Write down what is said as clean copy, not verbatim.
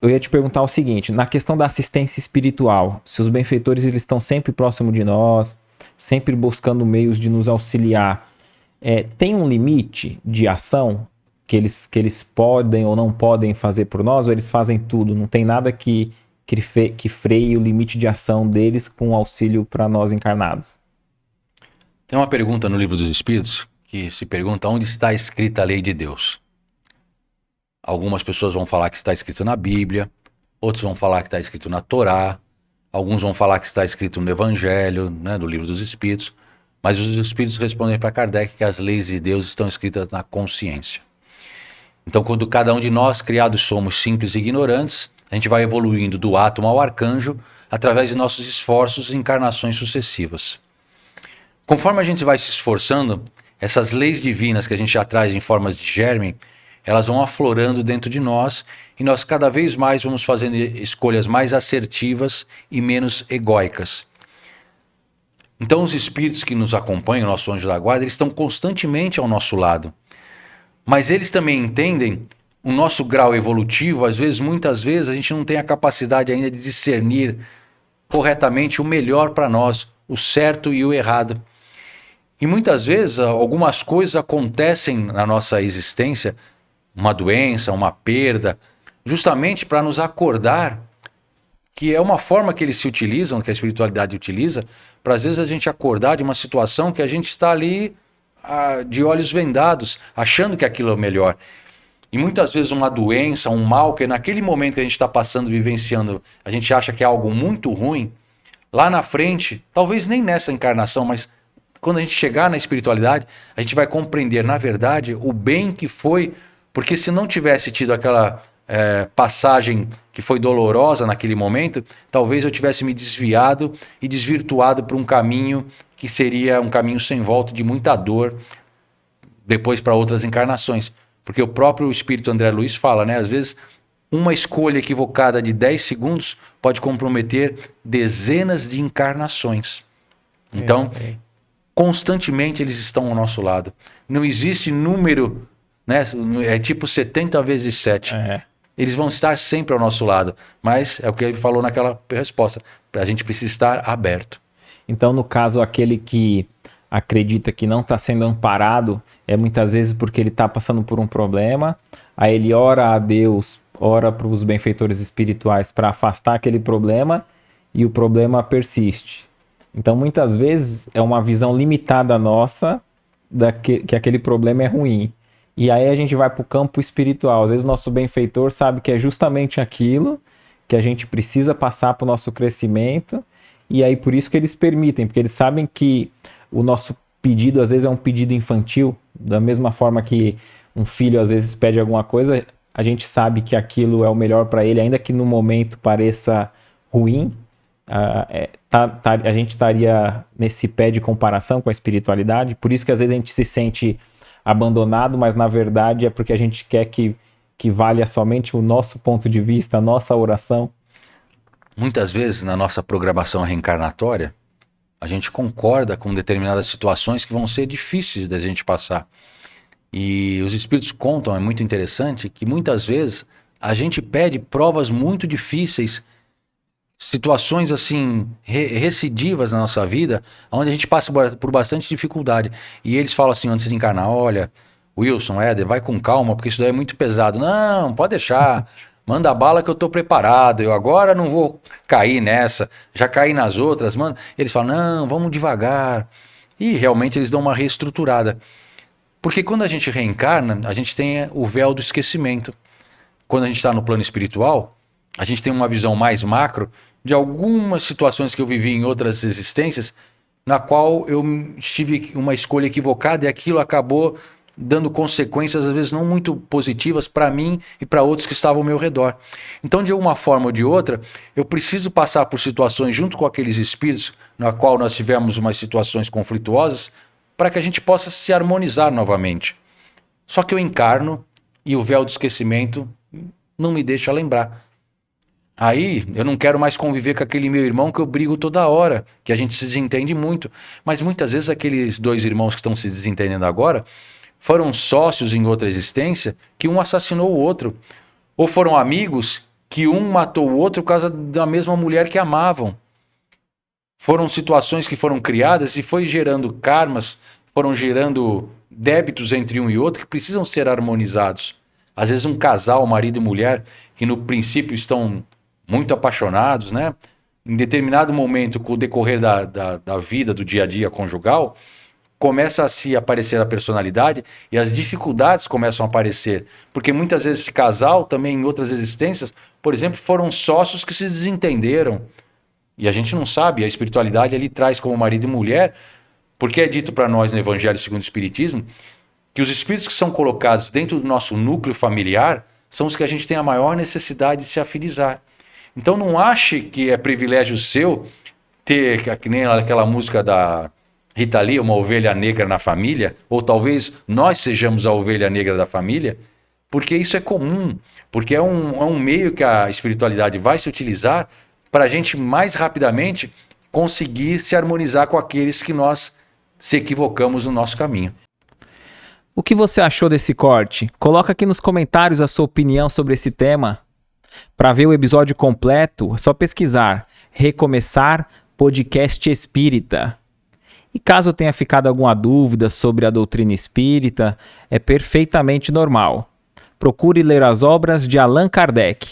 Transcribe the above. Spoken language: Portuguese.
eu ia te perguntar o seguinte, na questão da assistência espiritual, se os benfeitores eles estão sempre próximo de nós, sempre buscando meios de nos auxiliar, tem um limite de ação que eles podem ou não podem fazer por nós, ou eles fazem tudo? Não tem nada que freie o limite de ação deles com auxílio para nós encarnados? Tem uma pergunta no Livro dos Espíritos que se pergunta onde está escrita a lei de Deus. Algumas pessoas vão falar que está escrito na Bíblia, outros vão falar que está escrito na Torá, alguns vão falar que está escrito no Evangelho, né, do Livro dos Espíritos, mas os Espíritos respondem para Kardec que as leis de Deus estão escritas na consciência. Então, quando cada um de nós, criados, somos simples e ignorantes, a gente vai evoluindo do átomo ao arcanjo através de nossos esforços e encarnações sucessivas. Conforme a gente vai se esforçando, essas leis divinas que a gente já traz em formas de germe, elas vão aflorando dentro de nós e nós cada vez mais vamos fazendo escolhas mais assertivas e menos egóicas. Então os espíritos que nos acompanham, o nosso anjo da guarda, eles estão constantemente ao nosso lado. Mas eles também entendem o nosso grau evolutivo, muitas vezes a gente não tem a capacidade ainda de discernir corretamente o melhor para nós, o certo e o errado. E muitas vezes algumas coisas acontecem na nossa existência, uma doença, uma perda, justamente para nos acordar, que é uma forma que eles se utilizam, que a espiritualidade utiliza, para às vezes a gente acordar de uma situação que a gente está ali de olhos vendados, achando que aquilo é o melhor. E muitas vezes uma doença, um mal, que naquele momento que a gente está passando, vivenciando, a gente acha que é algo muito ruim, lá na frente, talvez nem nessa encarnação, mas quando a gente chegar na espiritualidade, a gente vai compreender, na verdade, o bem que foi. Porque se não tivesse tido aquela passagem que foi dolorosa naquele momento, talvez eu tivesse me desviado e desvirtuado para um caminho que seria um caminho sem volta, de muita dor, depois para outras encarnações. Porque o próprio Espírito André Luiz fala, né? Às vezes, uma escolha equivocada de 10 segundos pode comprometer dezenas de encarnações. Então, constantemente eles estão ao nosso lado. Não existe número... né? É tipo 70 vezes 7. Eles vão estar sempre ao nosso lado. Mas é o que ele falou naquela resposta. A gente precisa estar aberto. Então, no caso, aquele que acredita que não está sendo amparado, muitas vezes porque ele está passando por um problema, aí ele ora a Deus, ora para os benfeitores espirituais para afastar aquele problema e o problema persiste. Então, muitas vezes, é uma visão limitada nossa que aquele problema é ruim. E aí a gente vai para o campo espiritual. Às vezes o nosso benfeitor sabe que é justamente aquilo que a gente precisa passar para o nosso crescimento, e aí por isso que eles permitem, porque eles sabem que o nosso pedido às vezes é um pedido infantil, da mesma forma que um filho às vezes pede alguma coisa, a gente sabe que aquilo é o melhor para ele, ainda que no momento pareça ruim, a gente estaria nesse pé de comparação com a espiritualidade, por isso que às vezes a gente se sente abandonado, mas na verdade é porque a gente quer que valha somente o nosso ponto de vista, a nossa oração. Muitas vezes na nossa programação reencarnatória, a gente concorda com determinadas situações que vão ser difíceis da gente passar. E os espíritos contam, é muito interessante, que muitas vezes a gente pede provas muito difíceis, situações assim recidivas na nossa vida, onde a gente passa por bastante dificuldade. E eles falam assim antes de encarnar: olha, Wilson, Éder, vai com calma, porque isso daí é muito pesado. Não, pode deixar, manda bala que eu tô preparado, eu agora não vou cair nessa, já caí nas outras, mano. Eles falam: não, vamos devagar. E realmente eles dão uma reestruturada. Porque quando a gente reencarna, a gente tem o véu do esquecimento. Quando a gente está no plano espiritual, a gente tem uma visão mais macro de algumas situações que eu vivi em outras existências, na qual eu tive uma escolha equivocada e aquilo acabou dando consequências, às vezes não muito positivas para mim e para outros que estavam ao meu redor. Então, de uma forma ou de outra, eu preciso passar por situações junto com aqueles espíritos na qual nós tivemos umas situações conflituosas, para que a gente possa se harmonizar novamente. Só que eu encarno e o véu do esquecimento não me deixa lembrar. Aí eu não quero mais conviver com aquele meu irmão que eu brigo toda hora, que a gente se desentende muito. Mas muitas vezes aqueles dois irmãos que estão se desentendendo agora foram sócios em outra existência que um assassinou o outro. Ou foram amigos que um matou o outro por causa da mesma mulher que amavam. Foram situações que foram criadas e foi gerando karmas, foram gerando débitos entre um e outro que precisam ser harmonizados. Às vezes um casal, marido e mulher, que no princípio estão muito apaixonados, né? Em determinado momento, com o decorrer da vida, do dia a dia conjugal, começa a se aparecer a personalidade e as dificuldades começam a aparecer. Porque muitas vezes esse casal, também em outras existências, por exemplo, foram sócios que se desentenderam. E a gente não sabe, a espiritualidade ali traz como marido e mulher, porque é dito para nós no Evangelho segundo o Espiritismo, que os espíritos que são colocados dentro do nosso núcleo familiar são os que a gente tem a maior necessidade de se afinizar. Então não ache que é privilégio seu ter, que nem aquela música da Rita Lee, uma ovelha negra na família, ou talvez nós sejamos a ovelha negra da família, porque isso é comum, porque é um meio que a espiritualidade vai se utilizar para a gente mais rapidamente conseguir se harmonizar com aqueles que nós se equivocamos no nosso caminho. O que você achou desse corte? Coloca aqui nos comentários a sua opinião sobre esse tema. Para ver o episódio completo, é só pesquisar Recomeçar Podcast Espírita. E caso tenha ficado alguma dúvida sobre a doutrina espírita, é perfeitamente normal. Procure ler as obras de Allan Kardec.